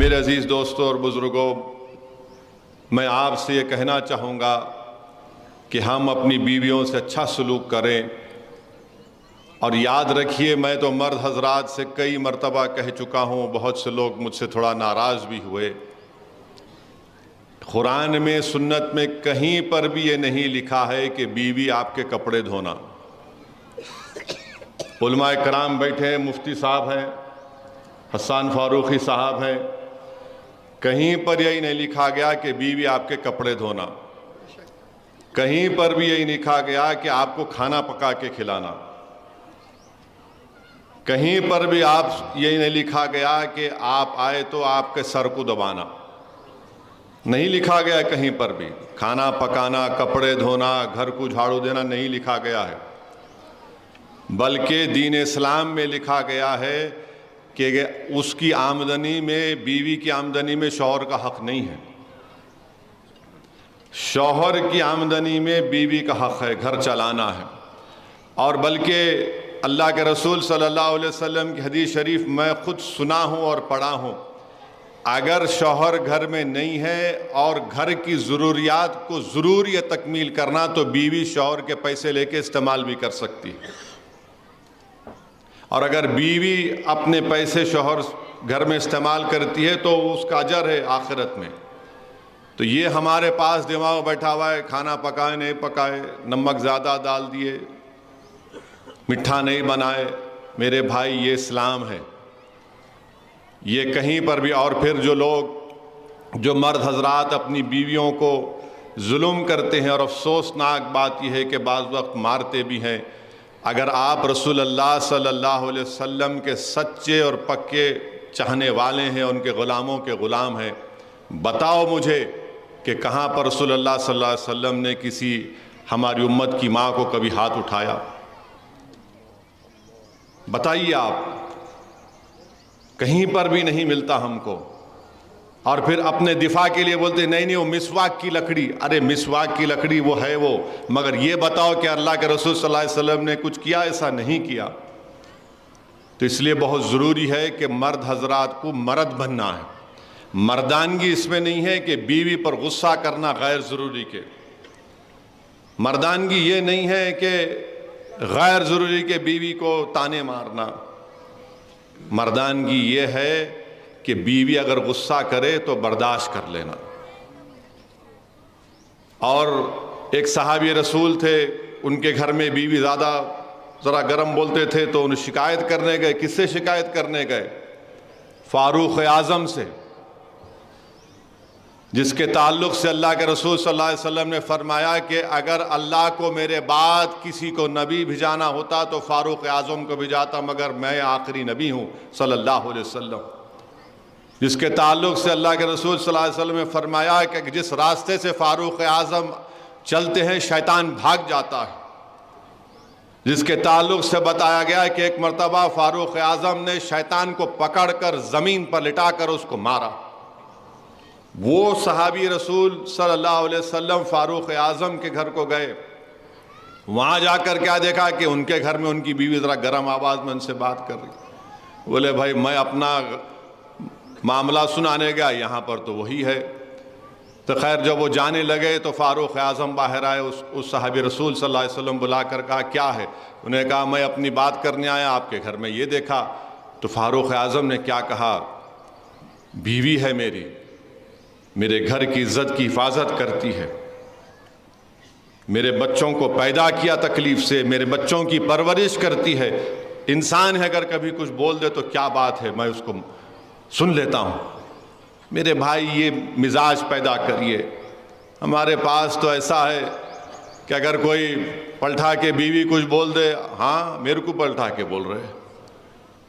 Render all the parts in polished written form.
میرے عزیز دوستوں اور بزرگوں، میں آپ سے یہ کہنا چاہوں گا کہ ہم اپنی بیویوں سے اچھا سلوک کریں، اور یاد رکھیے میں تو مرد حضرات سے کئی مرتبہ کہہ چکا ہوں، بہت سے لوگ مجھ سے تھوڑا ناراض بھی ہوئے، قرآن میں سنت میں کہیں پر بھی یہ نہیں لکھا ہے کہ بیوی آپ کے کپڑے دھونا۔ علماء کرام بیٹھے ہیں، مفتی صاحب ہیں، حسان فاروقی صاحب ہیں، کہیں پر یہی نہیں لکھا گیا کہ بیوی آپ کے کپڑے دھونا، کہیں پر بھی یہی لکھا گیا کہ آپ کو کھانا پکا کے کھلانا، کہیں پر بھی یہی نہیں لکھا گیا کہ آپ آئے تو آپ کے سر کو دبانا، نہیں لکھا گیا کہیں پر بھی۔ کھانا پکانا، کپڑے دھونا، گھر کو جھاڑو دینا نہیں لکھا گیا ہے، بلکہ دین اسلام میں لکھا گیا ہے کہ اس کی آمدنی میں، بیوی کی آمدنی میں شوہر کا حق نہیں ہے، شوہر کی آمدنی میں بیوی کا حق ہے، گھر چلانا ہے۔ اور بلکہ اللہ کے رسول صلی اللہ علیہ وسلم کی حدیث شریف میں خود سنا ہوں اور پڑھا ہوں، اگر شوہر گھر میں نہیں ہے اور گھر کی ضروریات کو ضروری تکمیل کرنا تو بیوی شوہر کے پیسے لے کے استعمال بھی کر سکتی ہے، اور اگر بیوی اپنے پیسے شوہر گھر میں استعمال کرتی ہے تو اس کا اجر ہے آخرت میں۔ تو یہ ہمارے پاس دماغ بیٹھا ہوا ہے، کھانا پکائے نہیں پکائے، نمک زیادہ ڈال دیے، میٹھا نہیں بنائے، میرے بھائی یہ اسلام ہے، یہ کہیں پر بھی۔ اور پھر جو مرد حضرات اپنی بیویوں کو ظلم کرتے ہیں، اور افسوسناک بات یہ ہے کہ بعض وقت مارتے بھی ہیں، اگر آپ رسول اللہ صلی اللہ علیہ وسلم کے سچے اور پکے چاہنے والے ہیں، ان کے غلاموں کے غلام ہیں، بتاؤ مجھے کہ کہاں پر رسول اللہ صلی اللہ علیہ وسلم نے کسی ہماری امت کی ماں کو کبھی ہاتھ اٹھایا؟ بتائیے آپ، کہیں پر بھی نہیں ملتا ہم کو۔ اور پھر اپنے دفاع کے لیے بولتے نہیں وہ مسواک کی لکڑی، ارے مسواک کی لکڑی وہ ہے وہ، مگر یہ بتاؤ کہ اللہ کے رسول صلی اللہ علیہ وسلم نے کچھ کیا؟ ایسا نہیں کیا۔ تو اس لیے بہت ضروری ہے کہ مرد حضرات کو مرد بننا ہے۔ مردانگی اس میں نہیں ہے کہ بیوی پر غصہ کرنا غیر ضروری کے، مردانگی یہ نہیں ہے کہ غیر ضروری کہ بیوی کو تانے مارنا، مردانگی یہ ہے کہ بیوی اگر غصہ کرے تو برداشت کر لینا۔ اور ایک صحابی رسول تھے، ان کے گھر میں بیوی ذرا گرم بولتے تھے تو انہیں شکایت کرنے گئے۔ کس سے شکایت کرنے گئے؟ فاروق اعظم سے، جس کے تعلق سے اللہ کے رسول صلی اللہ علیہ وسلم نے فرمایا کہ اگر اللہ کو میرے بعد کسی کو نبی بھیجانا ہوتا تو فاروق اعظم کو بھیجاتا، مگر میں آخری نبی ہوں صلی اللہ علیہ وسلم۔ جس کے تعلق سے اللہ کے رسول صلی اللہ علیہ وسلم نے فرمایا کہ جس راستے سے فاروق اعظم چلتے ہیں شیطان بھاگ جاتا ہے۔ جس کے تعلق سے بتایا گیا کہ ایک مرتبہ فاروق اعظم نے شیطان کو پکڑ کر زمین پر لٹا کر اس کو مارا۔ وہ صحابی رسول صلی اللہ علیہ وسلم فاروق اعظم کے گھر کو گئے، وہاں جا کر کیا دیکھا کہ ان کے گھر میں ان کی بیوی ذرا گرم آواز میں ان سے بات کر رہی۔ بولے بھائی میں اپنا معاملہ سنانے گیا، یہاں پر تو وہی ہے۔ تو خیر جب وہ جانے لگے تو فاروق اعظم باہر آئے، اس صحابی رسول صلی اللہ علیہ وسلم بلا کر کہا کیا ہے؟ انہیں کہا میں اپنی بات کرنے آیا، آپ کے گھر میں یہ دیکھا۔ تو فاروق اعظم نے کیا کہا؟ بیوی ہے میری، میرے گھر کی عزت کی حفاظت کرتی ہے، میرے بچوں کو پیدا کیا تکلیف سے، میرے بچوں کی پرورش کرتی ہے، انسان ہے اگر کبھی کچھ بول دے تو کیا بات ہے، میں اس کو سن لیتا ہوں۔ میرے بھائی یہ مزاج پیدا کریے۔ ہمارے پاس تو ایسا ہے کہ اگر کوئی پلٹا کے بیوی کچھ بول دے، ہاں میرے کو پلٹا کے بول رہے۔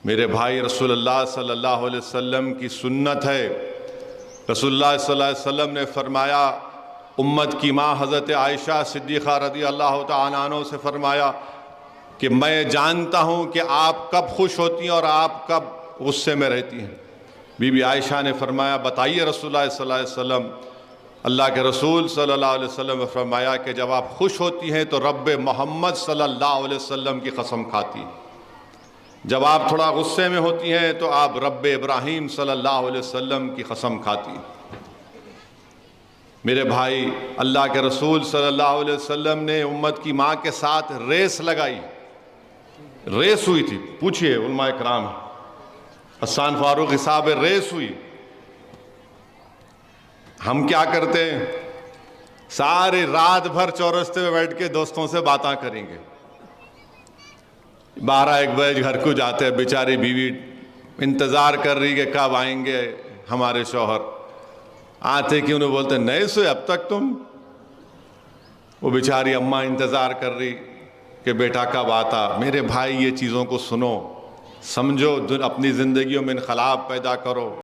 میرے بھائی رسول اللہ صلی اللہ علیہ وسلم کی سنت ہے، رسول اللہ صلی اللہ علیہ وسلم نے فرمایا، امت کی ماں حضرت عائشہ صدیقہ رضی اللہ تعالیٰ عنہ سے فرمایا کہ میں جانتا ہوں کہ آپ کب خوش ہوتی ہیں اور آپ کب غصے میں رہتی ہیں۔ بی بی عائشہ نے فرمایا بتائیے رسول اللہ صلی اللہ علیہ وسلم۔ اللہ کے رسول صلی اللہ علیہ وسلم نے فرمایا کہ جب آپ خوش ہوتی ہیں تو رب محمد صلی اللہ علیہ وسلم کی قسم کھاتی ہیں، جب آپ تھوڑا غصے میں ہوتی ہیں تو آپ رب ابراہیم صلی اللہ علیہ وسلم کی قسم کھاتی ہیں۔ میرے بھائی، اللہ کے رسول صلی اللہ علیہ وسلم نے امت کی ماں کے ساتھ ریس لگائی، ریس ہوئی تھی، پوچھئے علماء کرام، حسان فاروقی صاحب، ریس ہوئی۔ ہم کیا کرتے ہیں؟ ساری رات بھر چورستے میں بیٹھ کے دوستوں سے باتاں کریں گے، 12-1 بجے گھر کو جاتے ہیں، بیچاری بیوی انتظار کر رہی کہ کب آئیں گے ہمارے شوہر، آتے کہ انہیں بولتے نہیں سوئے اب تک تم؟ وہ بیچاری اماں انتظار کر رہی کہ بیٹا کب آتا۔ میرے بھائی، یہ چیزوں کو سنو، سمجھو، اپنی زندگیوں میں انقلاب پیدا کرو۔